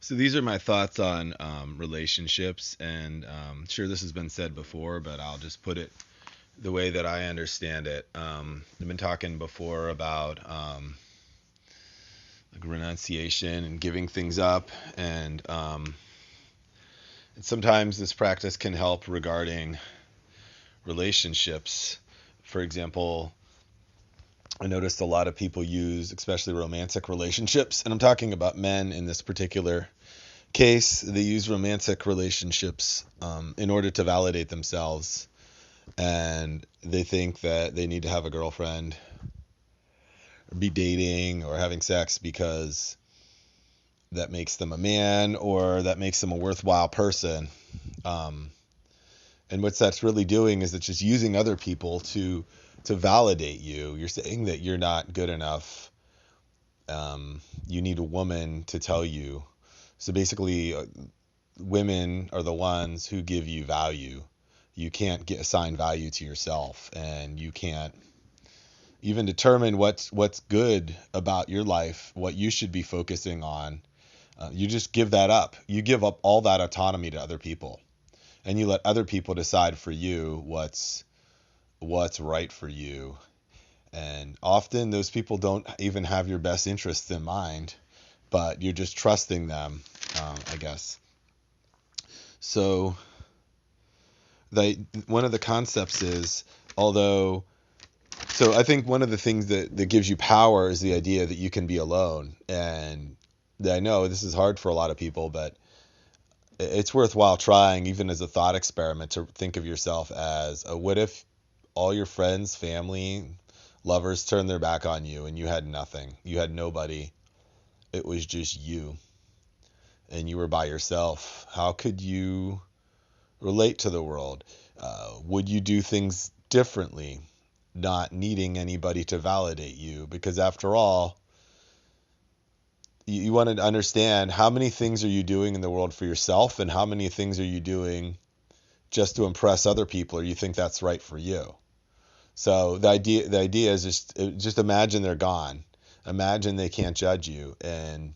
So these are my thoughts on relationships, and sure this has been said before, but I'll just put it the way that I understand it. I've been talking before about like renunciation and giving things up, and sometimes this practice can help regarding relationships. For example, I noticed a lot of people use, especially romantic relationships, and I'm talking about men in this particular case. They use romantic relationships in order to validate themselves, and they think that they need to have a girlfriend, or be dating, or having sex because that makes them a man or that makes them a worthwhile person. Um, and what that's really doing is it's just using other people to validate you. You're saying that you're not good enough. You need a woman to tell you. So basically, women are the ones who give you value. You can't get assigned value to yourself, and you can't even determine what's good about your life, what you should be focusing on. You just give that up. You give up all that autonomy to other people, and you let other people decide for you what's right for you. And often those people don't even have your best interests in mind, but you're just trusting them, I guess. So they one of the concepts is, although so I think one of the things that gives you power is the idea that you can be alone. And I know this is hard for a lot of people, but it's worthwhile trying, even as a thought experiment, to think of yourself as what if all your friends, family, lovers turned their back on you and you had nothing? You had nobody. It was just you, and you were by yourself. How could you relate to the world? Would you do things differently, not needing anybody to validate you? Because after all, you want to understand how many things are you doing in the world for yourself, and how many things are you doing just to impress other people, or you think that's right for you. So the idea is just imagine they're gone. Imagine they can't judge you, and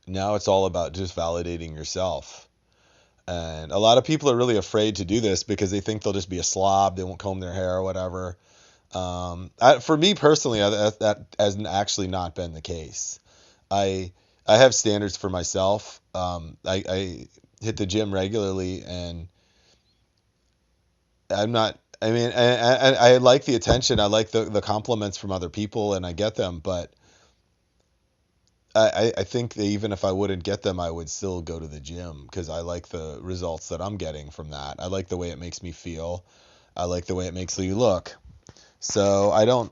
now it's all about just validating yourself. And a lot of people are really afraid to do this because they think they'll just be a slob, they won't comb their hair or whatever. For me personally, that has actually not been the case. I I have standards for myself. I hit the gym regularly, and I'm not. I mean, I like the attention. I like the compliments from other people, and I get them. But I think that even if I wouldn't get them, I would still go to the gym because I like the results that I'm getting from that. I like the way it makes me feel. I like the way it makes you look. So I don't.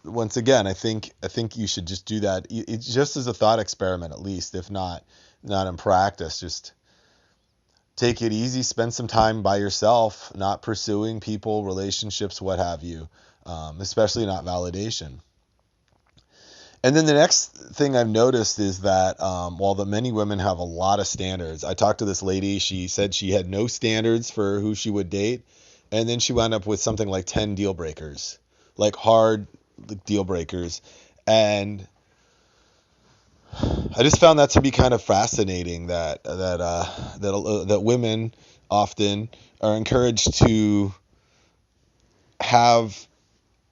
Once again, I think you should just do that. It's just as a thought experiment, at least, if not in practice. Just take it easy. Spend some time by yourself, not pursuing people, relationships, what have you. Especially not validation. And then the next thing I've noticed is that while the many women have a lot of standards, I talked to this lady. She said she had no standards for who she would date, and then she wound up with something like 10 deal breakers, like hard deal breakers. And I just found that to be kind of fascinating that women often are encouraged to have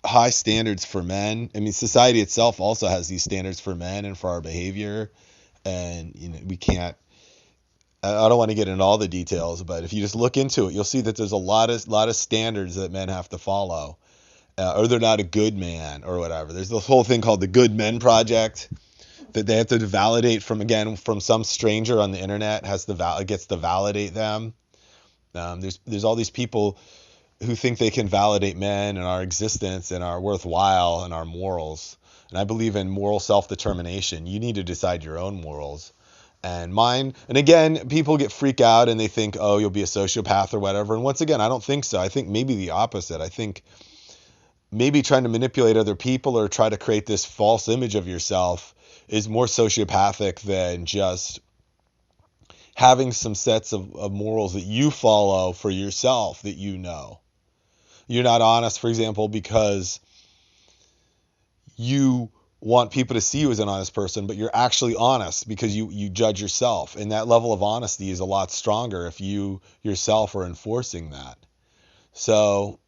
high standards for men. I mean, society itself also has these standards for men and for our behavior, and we can't. I don't want to get into all the details, but if you just look into it, you'll see that there's a lot of standards that men have to follow, or they're not a good man or whatever. There's this whole thing called the Good Men Project that they have to validate from some stranger on the internet gets to validate them. There's all these people who think they can validate men and our existence and our worthwhile and our morals. And I believe in moral self-determination. You need to decide your own morals. And mine, and again, people get freaked out and they think, oh, you'll be a sociopath or whatever. And once again, I don't think so. I think maybe the opposite. I think maybe trying to manipulate other people or try to create this false image of yourself is more sociopathic than just having some sets of morals that you follow for yourself that you know. You're not honest, for example, because you want people to see you as an honest person, but you're actually honest because you judge yourself. And that level of honesty is a lot stronger if you yourself are enforcing that. So,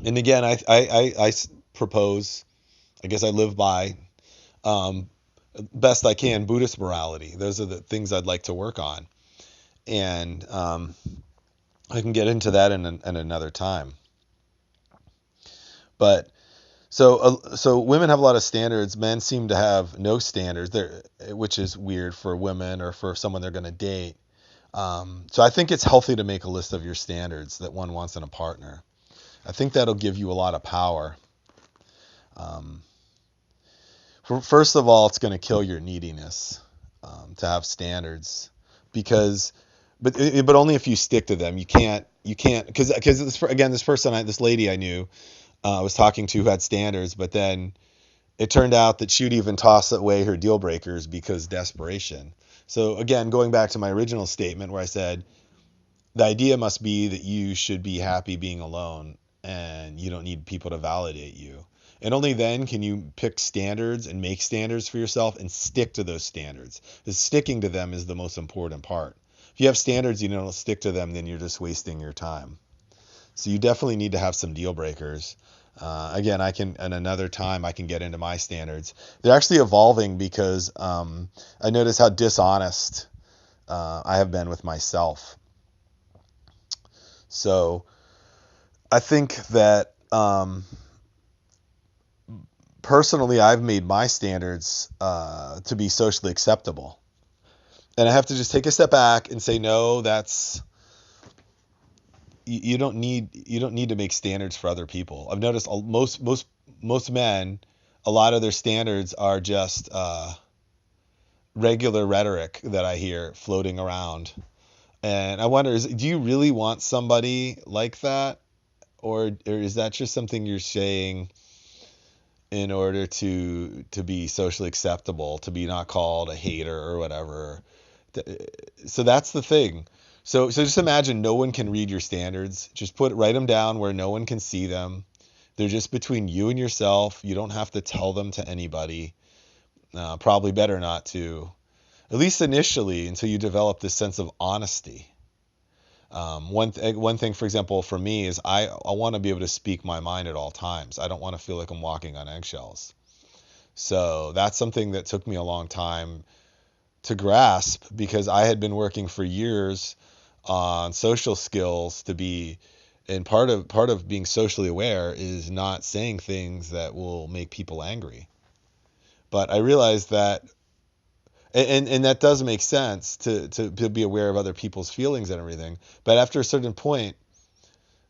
and again, I propose, I guess I live by, um, best I can, Buddhist morality. Those are the things I'd like to work on. And I can get into that in another time. But so women have a lot of standards. Men seem to have no standards, there, which is weird for women or for someone they're going to date. So I think it's healthy to make a list of your standards that one wants in a partner. I think that'll give you a lot of power. Um, First of all, it's going to kill your neediness to have standards, because, but only if you stick to them. You can't because this lady I knew was talking to who had standards, but then it turned out that she would even toss away her deal breakers because desperation. So again, going back to my original statement where I said the idea must be that you should be happy being alone and you don't need people to validate you. And only then can you pick standards and make standards for yourself and stick to those standards. Because sticking to them is the most important part. If you have standards, you don't stick to them, then you're just wasting your time. So you definitely need to have some deal breakers. Again, I can, in another time, I can get into my standards. They're actually evolving because I notice how dishonest I have been with myself. So I think that personally, I've made my standards to be socially acceptable. And I have to just take a step back and say, no, that's you don't need to make standards for other people. I've noticed most men, a lot of their standards are just regular rhetoric that I hear floating around. And I wonder, do you really want somebody like that, or is that just something you're saying in order to be socially acceptable, to be not called a hater or whatever? So that's the thing. So just imagine no one can read your standards. Just write them down where no one can see them. They're just between you and yourself. You don't have to tell them to anybody. Probably better not to, at least initially, until you develop this sense of honesty. One thing, for example, for me is I want to be able to speak my mind at all times. I don't want to feel like I'm walking on eggshells. So that's something that took me a long time to grasp, because I had been working for years on social skills to be, and part of being socially aware is not saying things that will make people angry. But I realized that, and that does make sense to be aware of other people's feelings and everything. But after a certain point,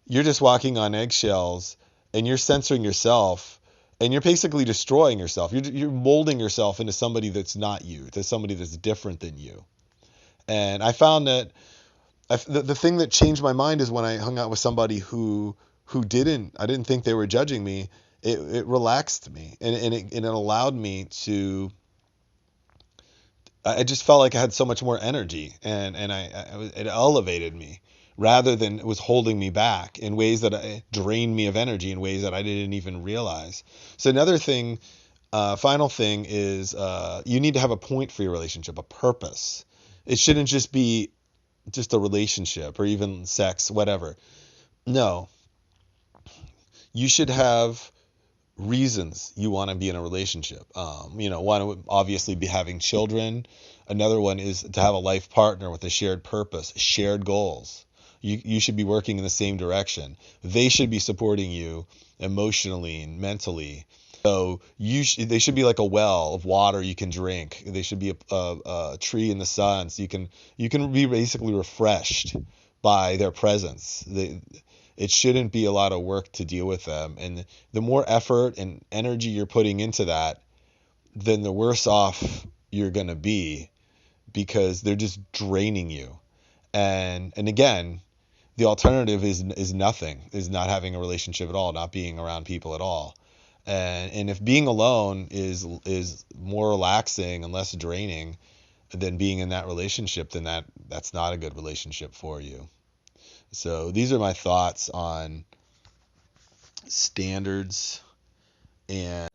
you're just walking on eggshells and you're censoring yourself and you're basically destroying yourself. You're molding yourself into somebody that's not you, to somebody that's different than you. And I found that the thing that changed my mind is when I hung out with somebody who I didn't think they were judging me. It relaxed me, and it allowed me to. I just felt like I had so much more energy, and it elevated me rather than it was holding me back in ways that drained me of energy in ways that I didn't even realize. So another thing, final thing is you need to have a point for your relationship, a purpose. It shouldn't just be just a relationship or even sex, whatever. No, you should have reasons you want to be in a relationship. One would obviously be having children. Another one is to have a life partner with a shared purpose, shared goals. You should be working in the same direction. They should be supporting you emotionally and mentally. So they should be like a well of water you can drink. They should be a tree in the sun, so you can be basically refreshed by their presence. It shouldn't be a lot of work to deal with them, and the more effort and energy you're putting into that, then the worse off you're gonna be, because they're just draining you. And again, the alternative is nothing, is not having a relationship at all, not being around people at all. And if being alone is more relaxing and less draining than being in that relationship, then that's not a good relationship for you. So these are my thoughts on standards and